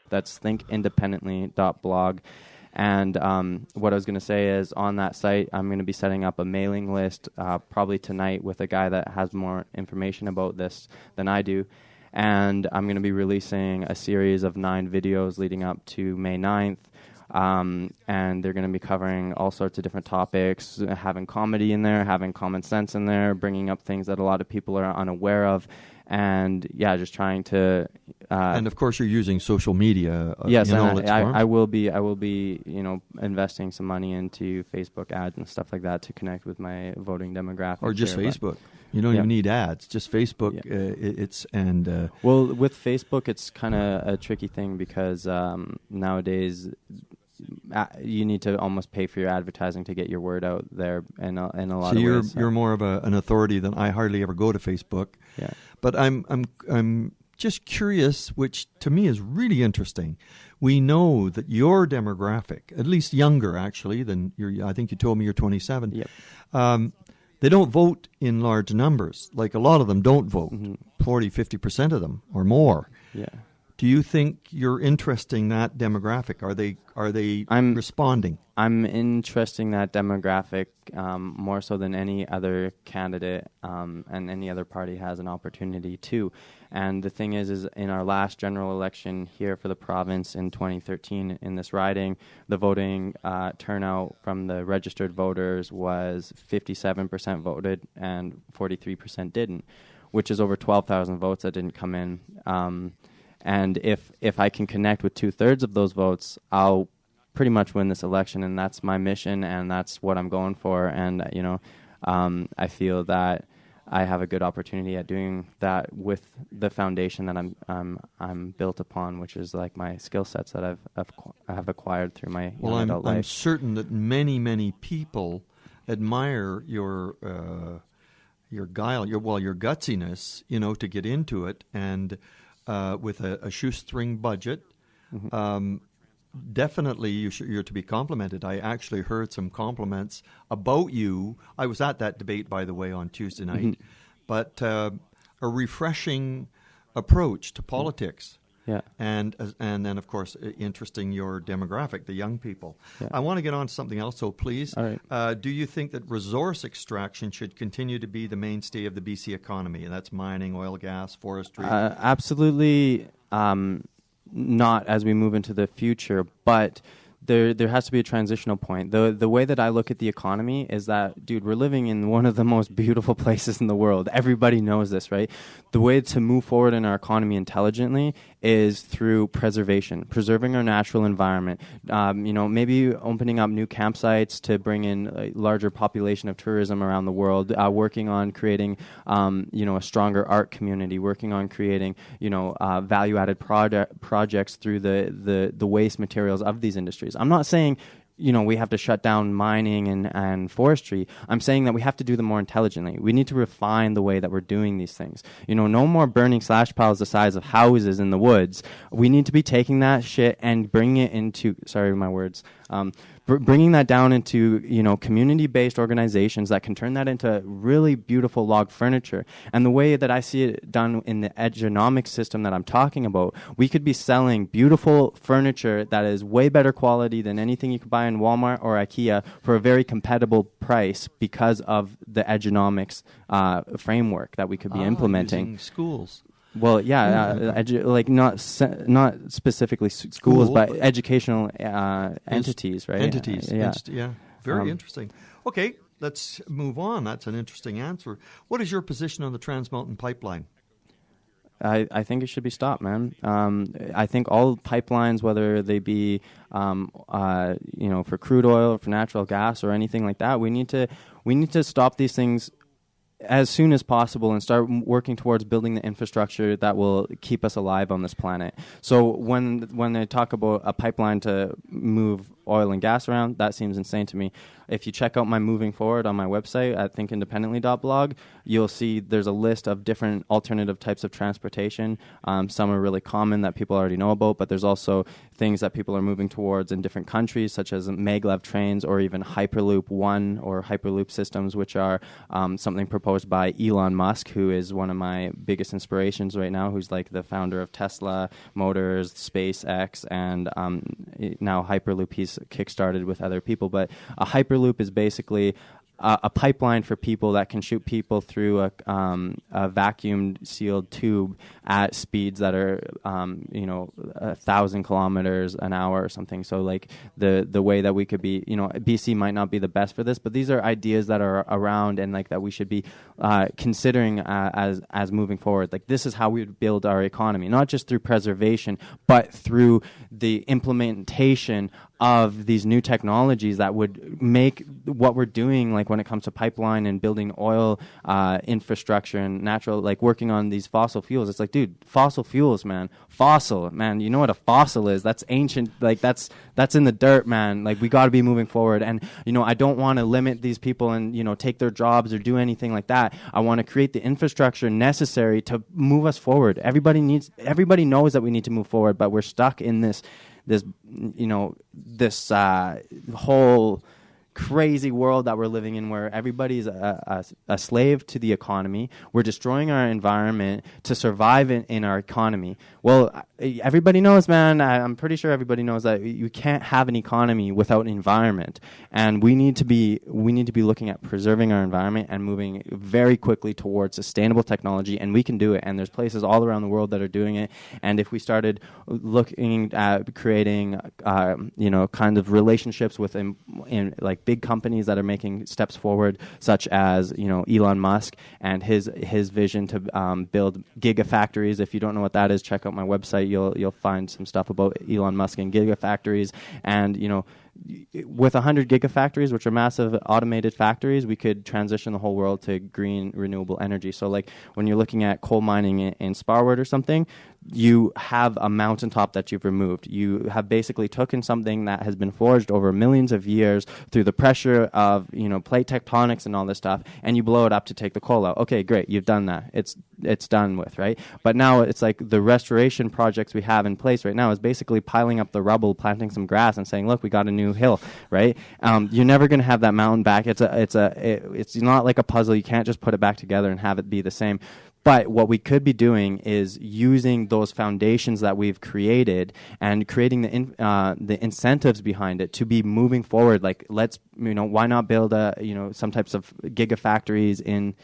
That's thinkindependently.blog. And what I was going to say is on that site, I'm going to be setting up a mailing list probably tonight with a guy that has more information about this than I do. And I'm going to be releasing a series of 9 videos leading up to May 9th. And they're going to be covering all sorts of different topics, having comedy in there, having common sense in there, bringing up things that a lot of people are unaware of. And yeah, just trying to. And of course, you're using social media. Yes, and I will be. Investing some money into Facebook ads and stuff like that to connect with my voting demographic. Or just Facebook. You don't even need ads. Just Facebook. Yeah. Well, with Facebook, it's kind of a tricky thing because nowadays you need to almost pay for your advertising to get your word out there in a lot of ways. So you're more of an authority than I. Hardly ever go to Facebook. Yeah. But I'm just curious, which to me is really interesting. We know that your demographic, at least younger actually than I think you told me you're 27. Yep. They don't vote in large numbers. Like a lot of them don't vote. 40, 50% of them or more. Yeah. Do you think you're interesting that demographic? Are they responding? I'm interesting that demographic more so than any other candidate and any other party has an opportunity to. And the thing is in our last general election here for the province in 2013 in this riding, the voting turnout from the registered voters was 57% voted and 43% didn't, which is over 12,000 votes that didn't come in. And if I can connect with 2/3 of those votes, I'll pretty much win this election, and that's my mission, and that's what I'm going for. And I feel that I have a good opportunity at doing that with the foundation that I'm built upon, which is like my skill sets that I have acquired through my adult life. I'm certain that many people admire your guile, your gutsiness, to get into it, and with a shoestring budget. Definitely you're to be complimented. I actually heard some compliments about you. I was at that debate, by the way, on Tuesday night. But a refreshing approach to politics. Yeah. And then, of course, interesting your demographic, the young people. Yeah. I want to get on to something else, so please. All right. Do you think that resource extraction should continue to be the mainstay of the BC economy? And that's mining, oil, gas, forestry. Absolutely not as we move into the future, but there has to be a transitional point. The way that I look at the economy is that, dude, we're living in one of the most beautiful places in the world. Everybody knows this, right? The way to move forward in our economy intelligently is through preserving our natural environment. Maybe opening up new campsites to bring in a larger population of tourism around the world. Working on creating, a stronger art community. Working on creating, value-added projects through the waste materials of these industries. I'm not saying we have to shut down mining and forestry. I'm saying that we have to do them more intelligently. We need to refine the way that we're doing these things. No more burning slash piles the size of houses in the woods. We need to be taking that shit and bringing it into, sorry, my words, bringing that down into, community-based organizations that can turn that into really beautiful log furniture. And the way that I see it done in the economic system that I'm talking about, we could be selling beautiful furniture that is way better quality than anything you could buy in Walmart or IKEA for a very compatible price because of the economics framework that we could be implementing. Using schools. Well, yeah, not specifically schools, but educational entities, right? Entities, yeah. Very interesting. Okay, let's move on. That's an interesting answer. What is your position on the Trans Mountain Pipeline? I think it should be stopped, man. I think all pipelines, whether they be, for crude oil, for natural gas, or anything like that, we need to stop these things as soon as possible and start working towards building the infrastructure that will keep us alive on this planet. So when they talk about a pipeline to move oil and gas around. That seems insane to me. If you check out my moving forward on my website at thinkindependently.blog, you'll see there's a list of different alternative types of transportation. Some are really common that people already know about, but there's also things that people are moving towards in different countries, such as maglev trains or even Hyperloop One or Hyperloop systems, which are something proposed by Elon Musk, who is one of my biggest inspirations right now, who's like the founder of Tesla Motors, SpaceX, and now Hyperloop he's kickstarted with other people. But a Hyperloop is basically a pipeline for people that can shoot people through a vacuum sealed tube at speeds that are 1,000 kilometers an hour or something. So like the way that we could be, BC might not be the best for this, but these are ideas that are around and like that we should be considering as moving forward. Like this is how we would build our economy, not just through preservation, but through the implementation of these new technologies that would make what we're doing, like when it comes to pipeline and building oil infrastructure and natural, like working on these fossil fuels. It's like, dude, fossil fuels, man. Fossil, man. You know what a fossil is? That's ancient. Like that's in the dirt, man. Like we got to be moving forward. And I don't want to limit these people and take their jobs or do anything like that. I want to create the infrastructure necessary to move us forward. Everybody knows that we need to move forward, but we're stuck in this whole crazy world that we're living in, where everybody's a slave to the economy. We're destroying our environment to survive in our economy. Well, everybody knows, man. I'm pretty sure everybody knows that you can't have an economy without an environment, and we need to be looking at preserving our environment and moving very quickly towards sustainable technology. And we can do it. And there's places all around the world that are doing it. And if we started looking at creating, kind of relationships with in like big companies that are making steps forward, such as Elon Musk and his vision to build gigafactories. If you don't know what that is, check out my website. You'll find some stuff about Elon Musk and gigafactories. And with 100 gigafactories, which are massive automated factories, we could transition the whole world to green renewable energy. So like when you're looking at coal mining in Sparwood or something, you have a mountaintop that you've removed. You have basically taken something that has been forged over millions of years through the pressure of plate tectonics and all this stuff, and you blow it up to take the coal out. Okay, great, you've done that. It's done with, right? But now it's like the restoration projects we have in place right now is basically piling up the rubble, planting some grass, and saying, look, we got a new hill, right? You're never going to have that mountain back. It's not like a puzzle. You can't just put it back together and have it be the same. But what we could be doing is using those foundations that we've created and creating the incentives behind it to be moving forward. Like, let's, why not build some types of gigafactories in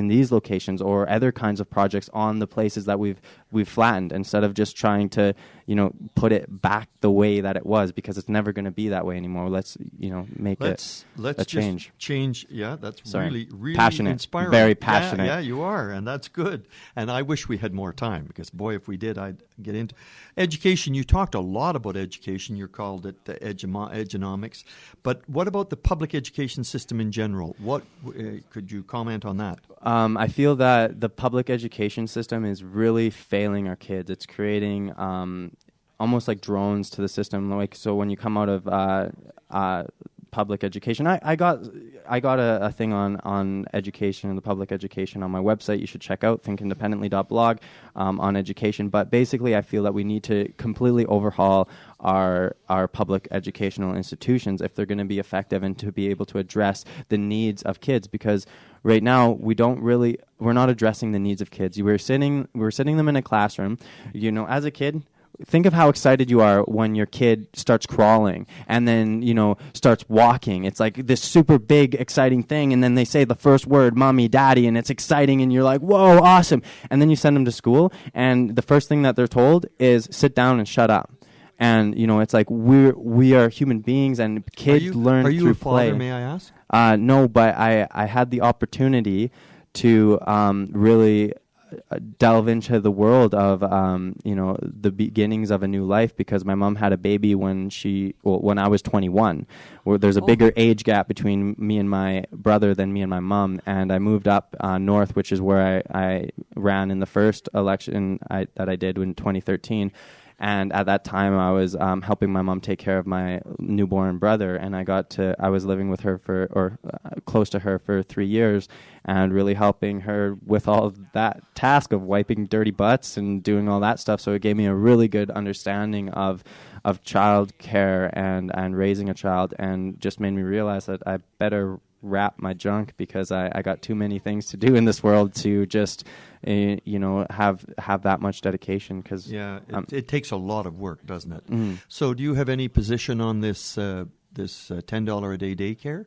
these locations or other kinds of projects on the places that we've flattened, instead of just trying to put it back the way that it was, because it's never going to be that way anymore. Let's make it a change. Yeah, that's Sorry. really passionate, inspiring. very passionate. Yeah, you are, and that's good. And I wish we had more time, because boy, if we did, I'd get into education. You talked a lot about education. You called it edgenomics. But what about the public education system in general? What could you comment on that? I feel that the public education system is really failing our kids. It's creating almost like drones to the system. Like, so when you come out of public education, I got a thing on education and the public education on my website. You should check out thinkindependently.blog on education. But basically, I feel that we need to completely overhaul our public educational institutions if they're going to be effective and to be able to address the needs of kids. Because right now we're not addressing the needs of kids. We're sitting them in a classroom. As a kid, think of how excited you are when your kid starts crawling and then, starts walking. It's like this super big, exciting thing. And then they say the first word, mommy, daddy, and it's exciting. And you're like, whoa, awesome. And then you send them to school, and the first thing that they're told is sit down and shut up. And, it's like we are human beings, and kids learn through play. Are you a father, may I ask? No, but I had the opportunity to really delve into the world of the beginnings of a new life, because my mom had a baby when I was 21. Where there's a bigger age gap between me and my brother than me and my mom, and I moved up north, which is where I ran in the first election that I did in 2013. And at that time, I was helping my mom take care of my newborn brother, and I was living with her close to her for 3 years, and really helping her with all of that task of wiping dirty butts and doing all that stuff. So it gave me a really good understanding of child care and raising a child, and just made me realize that I better wrap my junk, because I got too many things to do in this world to just have that much dedication. Cause, it takes a lot of work, doesn't it? Mm. So do you have any position on this $10 a day daycare?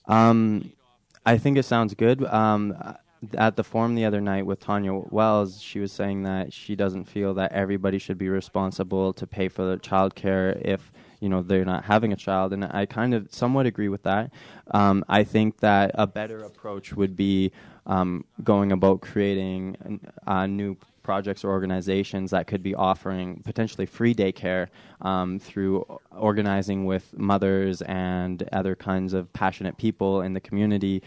I think it sounds good. At the forum the other night with Tanya Wells, she was saying that she doesn't feel that everybody should be responsible to pay for their child care if they're not having a child, and I kind of somewhat agree with that. I think that a better approach would be going about creating new projects or organizations that could be offering potentially free daycare through organizing with mothers and other kinds of passionate people in the community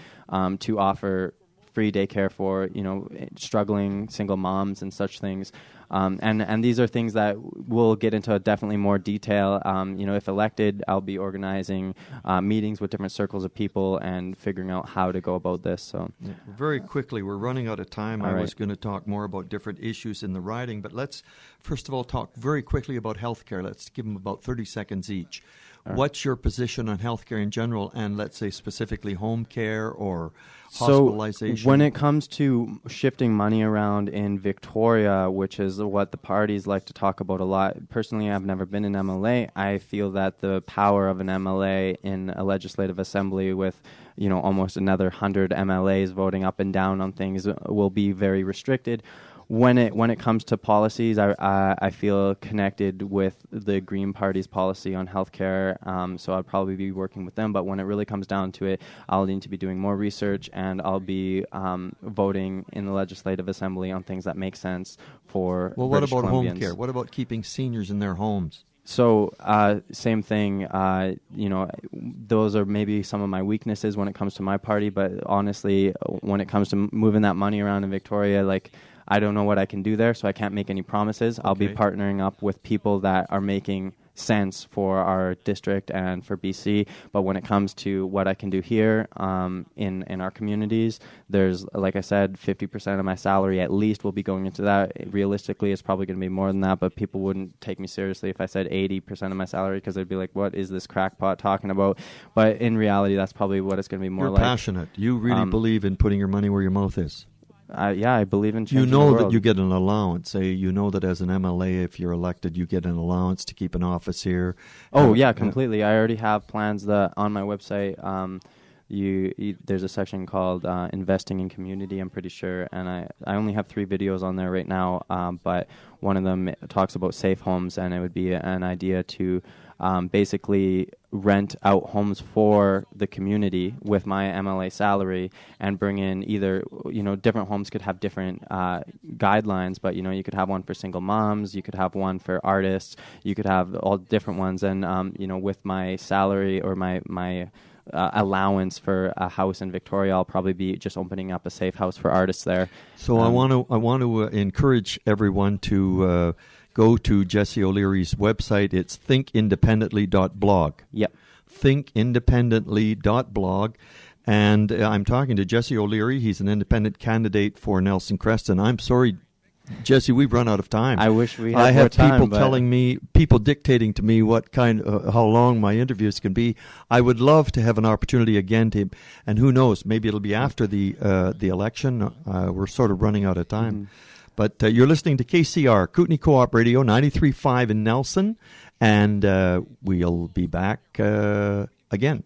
to offer free daycare for struggling single moms and such things. And these are things that we'll get into definitely more detail. If elected, I'll be organizing meetings with different circles of people and figuring out how to go about this. So, very quickly, we're running out of time. All I right. was going to talk more about different issues in the riding, but let's first of all talk very quickly about healthcare. Let's give them about 30 seconds each. Right. What's your position on healthcare in general, and let's say specifically home care or hospitalization? So when it comes to shifting money around in Victoria, which is what the parties like to talk about a lot, personally, I've never been an MLA. I feel that the power of an MLA in a legislative assembly with almost another 100 MLAs voting up and down on things will be very restricted. When it comes to policies, I feel connected with the Green Party's policy on healthcare, so I'll probably be working with them. But when it really comes down to it, I'll need to be doing more research, and I'll be voting in the Legislative Assembly on things that make sense for Well, what British about home Columbians. care? What about keeping seniors in their homes? So, same thing, those are maybe some of my weaknesses when it comes to my party, but honestly, when it comes to moving that money around in Victoria, I don't know what I can do there, so I can't make any promises. Okay. I'll be partnering up with people that are making sense for our district and for BC, but when it comes to what I can do here in our communities, there's, like I said, 50% of my salary at least will be going into that. Realistically, it's probably going to be more than that, but people wouldn't take me seriously if I said 80% of my salary, because they'd be like, what is this crackpot talking about? But in reality, that's probably what it's going to be more You're like. You're passionate. You really believe in putting your money where your mouth is. I believe in changing the world. that you get an allowance. That as an MLA, if you're elected, you get an allowance to keep an office here. Oh, yeah, completely. I already have plans that on my website. There's a section called Investing in Community, I'm pretty sure, and I only have 3 videos on there right now, but one of them talks about safe homes, and it would be an idea to basically rent out homes for the community with my MLA salary and bring in either, different homes could have different guidelines, but, you could have one for single moms, you could have one for artists, you could have all different ones, and, with my salary or my allowance for a house in Victoria, I'll probably be just opening up a safe house for artists there. So I want to encourage everyone to go to Jesse O'Leary's website. It's thinkindependently.blog. Yep. Thinkindependently.blog. And I'm talking to Jesse O'Leary. He's an independent candidate for Nelson Creston. I'm sorry, Jesse, we've run out of time. I wish we had more time. I have people telling me, people dictating to me how long my interviews can be. I would love to have an opportunity again and who knows, maybe it'll be after the election. We're sort of running out of time. Mm-hmm. But you're listening to KCR, Kootenay Co-op Radio, 93.5 in Nelson, and we'll be back again.